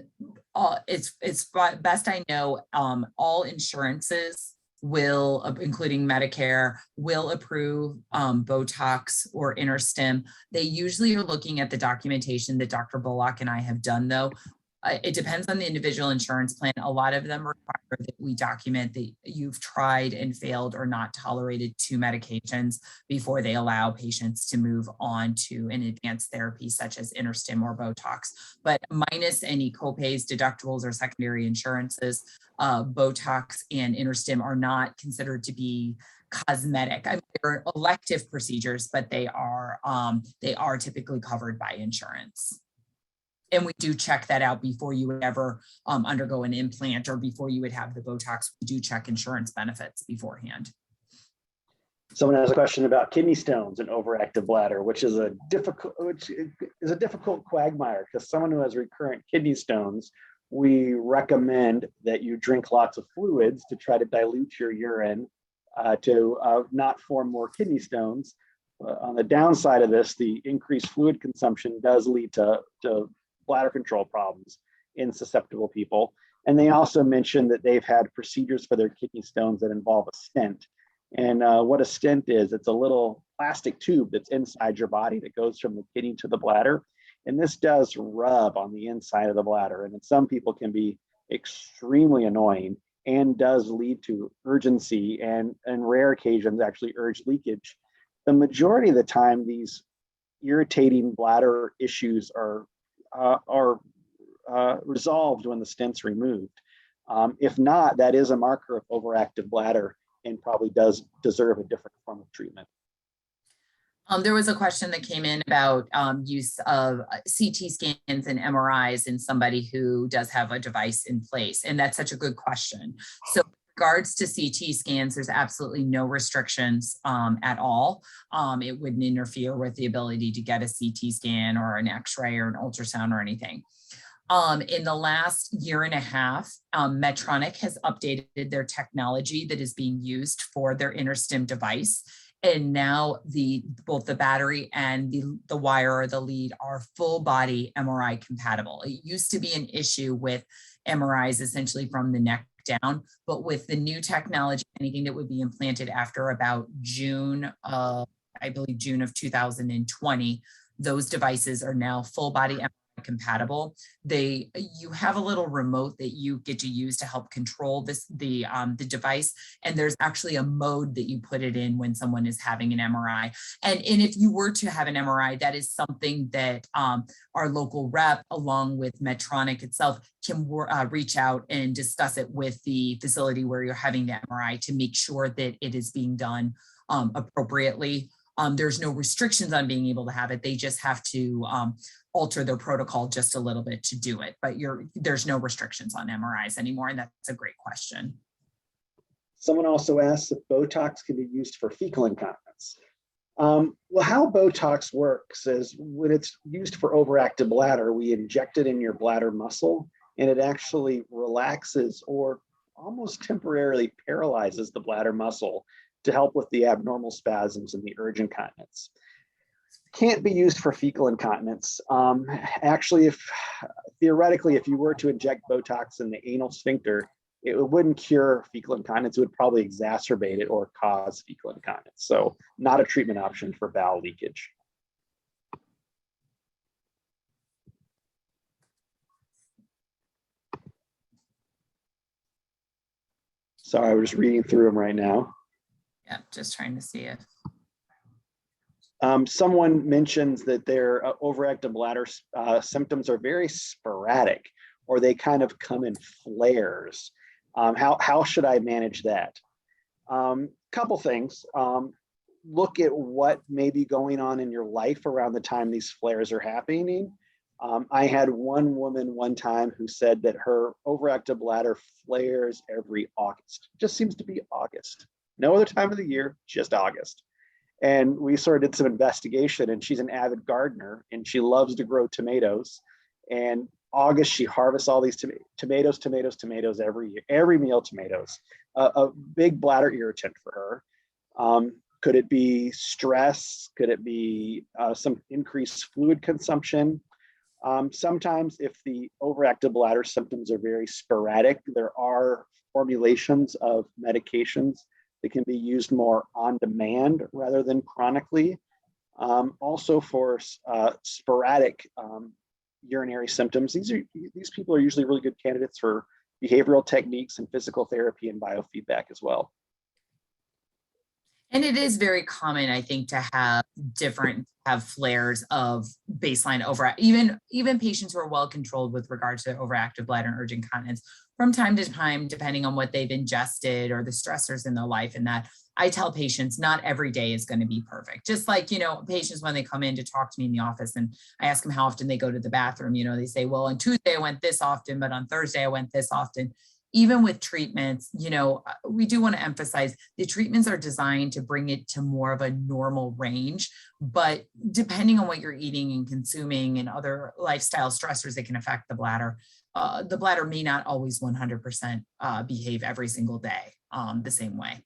Speaker 2: best I know, all insurances will, including Medicare, will approve Botox or InterStim. They usually are looking at the documentation that Dr. Bullock and I have done, though. It depends on the individual insurance plan. A lot of them require that we document that you've tried and failed or not tolerated 2 medications before they allow patients to move on to an advanced therapy such as InterStim or Botox. But minus any copays, deductibles, or secondary insurances, Botox and InterStim are not considered to be cosmetic. I mean, they're elective procedures, but they are typically covered by insurance. And we do check that out before you would ever undergo an implant or before you would have the Botox. We do check insurance benefits beforehand.
Speaker 1: Someone has a question about kidney stones and overactive bladder, which is a difficult quagmire, because someone who has recurrent kidney stones, we recommend that you drink lots of fluids to try to dilute your urine to not form more kidney stones. On the downside of this, the increased fluid consumption does lead to bladder control problems in susceptible people. And they also mentioned that they've had procedures for their kidney stones that involve a stent. And what a stent is, it's a little plastic tube that's inside your body that goes from the kidney to the bladder. And this does rub on the inside of the bladder. And in some people can be extremely annoying and does lead to urgency and in rare occasions actually urge leakage. The majority of the time, these irritating bladder issues are resolved when the stent's removed. If not, that is a marker of overactive bladder and probably does deserve a different form of treatment.
Speaker 2: There was a question that came in about use of CT scans and MRIs in somebody who does have a device in place. And that's such a good question. So in regards to CT scans, there's absolutely no restrictions at all. It wouldn't interfere with the ability to get a CT scan or an X-ray or an ultrasound or anything. In the last year and a half, Medtronic has updated their technology that is being used for their InterStim device. And now both the battery and the wire or the lead are full body MRI compatible. It used to be an issue with MRIs essentially from the neck down, but with the new technology, anything that would be implanted after about June of 2020, those devices are now full body MRI compatible. You have a little remote that you get to use to help control the device, and there's actually a mode that you put it in when someone is having an MRI. And if you were to have an MRI, that is something that our local rep, along with Medtronic itself, can reach out and discuss it with the facility where you're having the MRI to make sure that it is being done appropriately. There's no restrictions on being able to have it. They just have to alter their protocol just a little bit to do it. But there's no restrictions on MRIs anymore. And that's a great question.
Speaker 1: Someone also asked if Botox can be used for fecal incontinence. Well, how Botox works is when it's used for overactive bladder, we inject it in your bladder muscle, and it actually relaxes or almost temporarily paralyzes the bladder muscle to help with the abnormal spasms and the urge incontinence. Can't be used for fecal incontinence. Actually, theoretically, if you were to inject Botox in the anal sphincter, it wouldn't cure fecal incontinence. It would probably exacerbate it or cause fecal incontinence. So not a treatment option for bowel leakage. Sorry, we're just reading through them right now.
Speaker 2: Yeah, just trying to see if.
Speaker 1: Someone mentions that their overactive bladder symptoms are very sporadic, or they kind of come in flares. How should I manage that? Couple things. Look at what may be going on in your life around the time these flares are happening. I had one woman one time who said that her overactive bladder flares every August. Just seems to be August. No other time of the year, just August. And we sort of did some investigation, and she's an avid gardener and she loves to grow tomatoes. And August, she harvests all these tomatoes every year, every meal tomatoes, a big bladder irritant for her. Could it be stress? Could it be some increased fluid consumption? Sometimes if the overactive bladder symptoms are very sporadic, there are formulations of medications that can be used more on demand rather than chronically. Also for sporadic urinary symptoms, these people are usually really good candidates for behavioral techniques and physical therapy and biofeedback as well.
Speaker 2: And it is very common, I think, to have flares of baseline even patients who are well controlled with regards to overactive bladder and urgent incontinence from time to time, depending on what they've ingested or the stressors in their life. And that I tell patients not every day is going to be perfect. Just like, patients when they come in to talk to me in the office and I ask them how often they go to the bathroom, they say, well, on Tuesday I went this often, but on Thursday I went this often. Even with treatments, we do want to emphasize the treatments are designed to bring it to more of a normal range, but depending on what you're eating and consuming and other lifestyle stressors that can affect the bladder may not always 100% behave every single day the same way.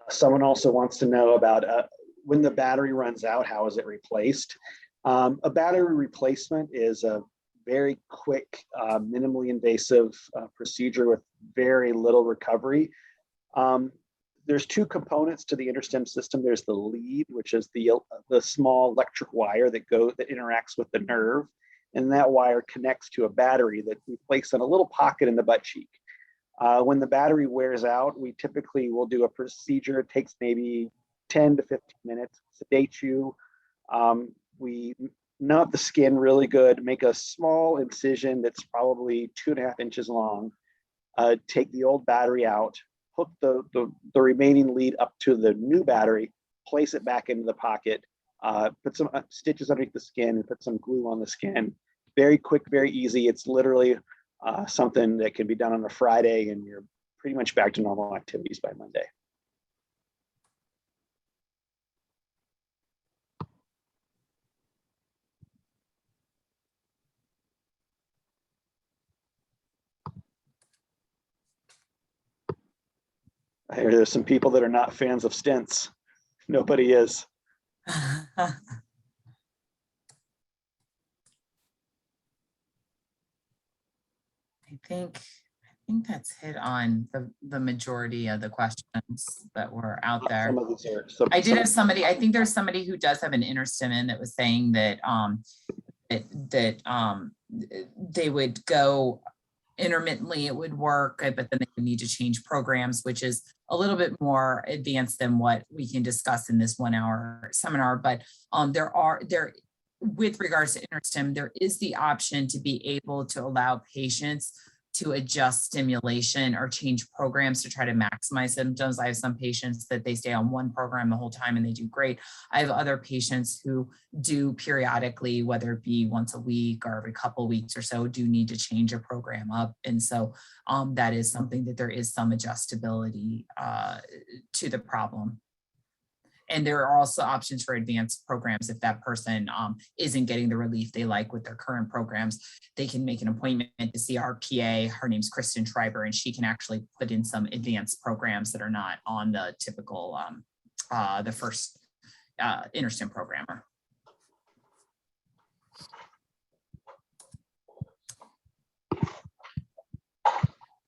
Speaker 1: Someone also wants to know about when the battery runs out, how is it replaced? A battery replacement is a very quick, minimally invasive procedure with very little recovery. There's two components to the InterStim system. There's the lead, which is the small electric wire that interacts with the nerve, and that wire connects to a battery that we place in a little pocket in the butt cheek. When the battery wears out, we typically will do a procedure. It takes maybe 10 to 15 minutes, sedate you. We nut the skin really good, make a small incision that's probably 2.5 inches long, take the old battery out, hook the remaining lead up to the new battery, place it back into the pocket, put some stitches underneath the skin and put some glue on the skin. Very quick, very easy. It's literally something that can be done on a Friday and you're pretty much back to normal activities by Monday. I hear there's some people that are not fans of stents. Nobody is.
Speaker 2: I think that's hit on the majority of the questions that were out there.
Speaker 1: Some of these are,
Speaker 2: I did have somebody, I think there's somebody who does have an InterStim that was saying that they would go intermittently, it would work, but then they would need to change programs, which is a little bit more advanced than what we can discuss in this 1 hour seminar. But with regards to InterStim, there is the option to be able to allow patients to adjust stimulation or change programs to try to maximize symptoms. I have some patients that they stay on one program the whole time and they do great. I have other patients who do periodically, whether it be once a week or every couple of weeks or so, do need to change a program up. And so that is something that there is some adjustability to the problem. And there are also options for advanced programs. If that person isn't getting the relief they like with their current programs, they can make an appointment to see our PA. Her name's Kristen Schreiber, and she can actually put in some advanced programs that are not on the typical, the first InterStim programmer.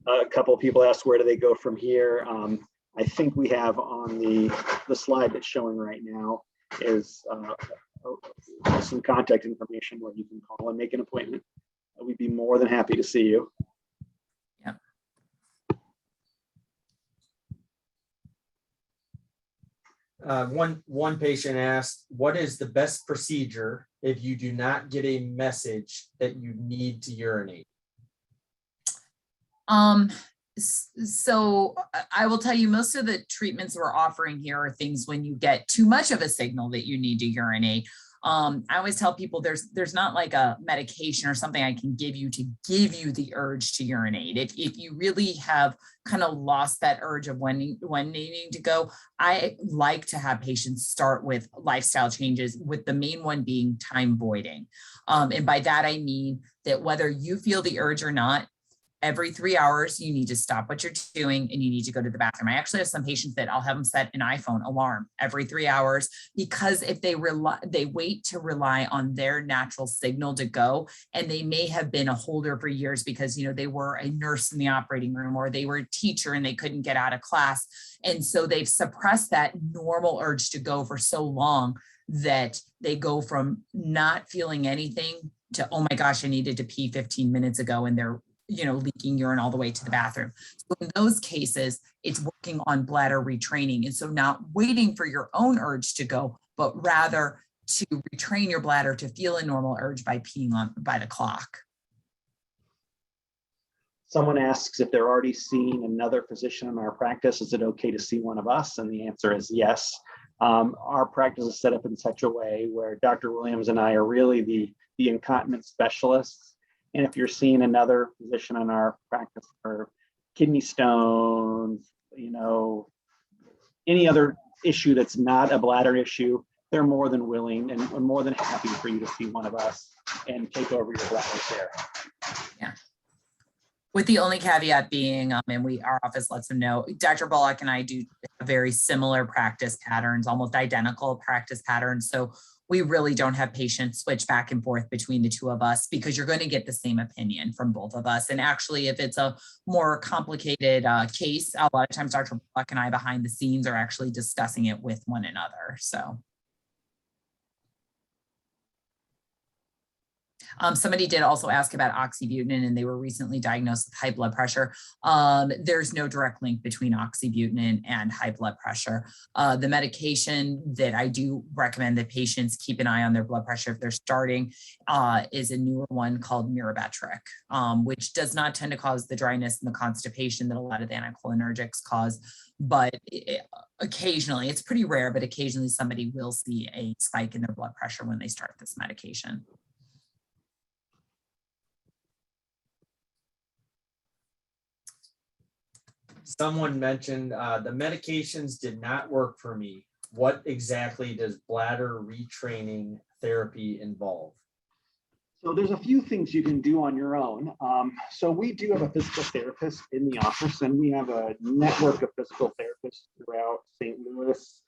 Speaker 1: A couple of people asked, where do they go from here? I think we have on the slide that's showing right now is some contact information where you can call and make an appointment. We'd be more than happy to see you.
Speaker 3: Yeah. One patient asked, what is the best procedure if you do not get a message that you need to urinate?
Speaker 2: So I will tell you, most of the treatments we're offering here are things when you get too much of a signal that you need to urinate. I always tell people there's not like a medication or something I can give you to give you the urge to urinate. If you really have kind of lost that urge of when needing to go, I like to have patients start with lifestyle changes, with the main one being time voiding. And by that, I mean that whether you feel the urge or not, every 3 hours, you need to stop what you're doing and you need to go to the bathroom. I actually have some patients that I'll have them set an iPhone alarm every 3 hours, because if they wait to rely on their natural signal to go, and they may have been a holder for years because, they were a nurse in the operating room, or they were a teacher and they couldn't get out of class. And so they've suppressed that normal urge to go for so long that they go from not feeling anything to, oh my gosh, I needed to pee 15 minutes ago, and they're leaking urine all the way to the bathroom. So in those cases, it's working on bladder retraining. And so not waiting for your own urge to go, but rather to retrain your bladder to feel a normal urge by peeing by the clock.
Speaker 1: Someone asks if they're already seeing another physician in our practice, is it okay to see one of us? And the answer is yes. Our practice is set up in such a way where Dr. Williams and I are really the incontinence specialists. And if you're seeing another physician in our practice for kidney stones, any other issue that's not a bladder issue, they're more than willing and more than happy for you to see one of us and take over your bladder care.
Speaker 2: Yeah. With the only caveat being, and our office lets them know, Dr. Bullock and I do very similar practice patterns, almost identical practice patterns. So we really don't have patients switch back and forth between the two of us, because you're going to get the same opinion from both of us. And actually, if it's a more complicated case, a lot of times Dr. Bullock and I behind the scenes are actually discussing it with one another. So. Somebody did also ask about oxybutynin, and they were recently diagnosed with high blood pressure. There's no direct link between oxybutynin and high blood pressure. The medication that I do recommend that patients keep an eye on their blood pressure if they're starting is a newer one called Mirabetriq, which does not tend to cause the dryness and the constipation that a lot of the anticholinergics cause. But occasionally, it's pretty rare, but occasionally somebody will see a spike in their blood pressure when they start this medication.
Speaker 3: Someone mentioned the medications did not work for me. What exactly does bladder retraining therapy involve?
Speaker 1: So there's a few things you can do on your own. So we do have a physical therapist in the office, and we have a network of physical therapists throughout St. Louis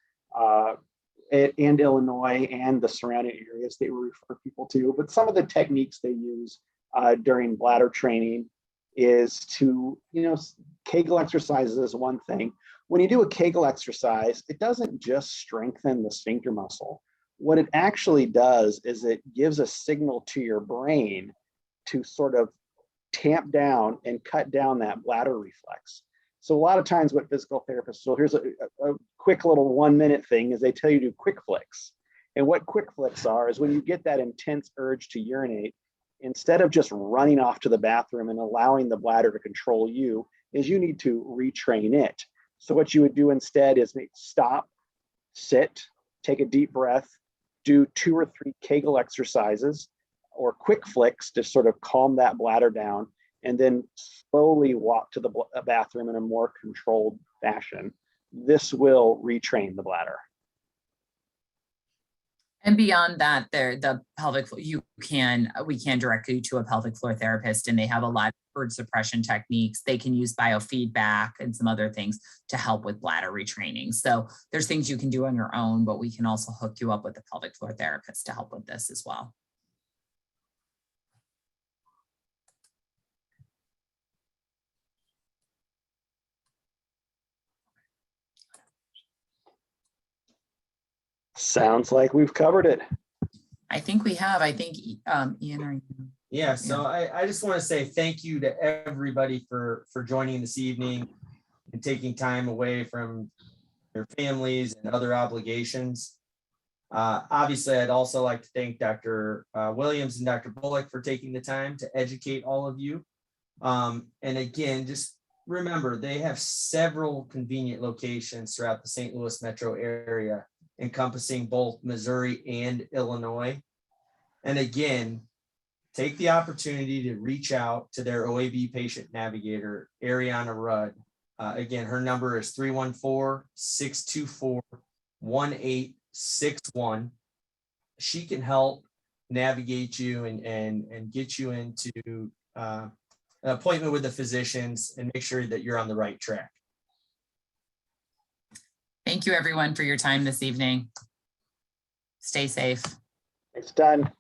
Speaker 1: and Illinois and the surrounding areas they refer people to. But some of the techniques they use during bladder training is to, Kegel exercises is one thing. When you do a Kegel exercise, it doesn't just strengthen the sphincter muscle. What it actually does is it gives a signal to your brain to sort of tamp down and cut down that bladder reflex. So a lot of times what physical therapists, so here's a quick little 1 minute thing, is they tell you to do quick flicks. And what quick flicks are is when you get that intense urge to urinate, instead of just running off to the bathroom and allowing the bladder to control you, is you need to retrain it. So what you would do instead is stop, sit, take a deep breath, do 2 or 3 Kegel exercises or quick flicks to sort of calm that bladder down, and then slowly walk to the bathroom in a more controlled fashion. This will retrain the bladder.
Speaker 2: And beyond that, the pelvic, we can direct you to a pelvic floor therapist, and they have a lot of urge suppression techniques. They can use biofeedback and some other things to help with bladder retraining. So there's things you can do on your own, but we can also hook you up with a pelvic floor therapist to help with this as well.
Speaker 1: Sounds like we've covered it.
Speaker 2: I think we have. I think Ian, are you?
Speaker 3: Yeah, so I just want to say thank you to everybody for joining this evening and taking time away from your families and other obligations. Obviously, I'd also like to thank Dr. Williams and Dr. Bullock for taking the time to educate all of you. And again, just remember, they have several convenient locations throughout the St. Louis metro area, encompassing both Missouri and Illinois. And again, take the opportunity to reach out to their OAB patient navigator, Ariana Rudd. Again, her number is 314-624-1861. She can help navigate you and get you into an appointment with the physicians and make sure that you're on the right track.
Speaker 2: Thank you, everyone, for your time this evening. Stay safe.
Speaker 1: It's done.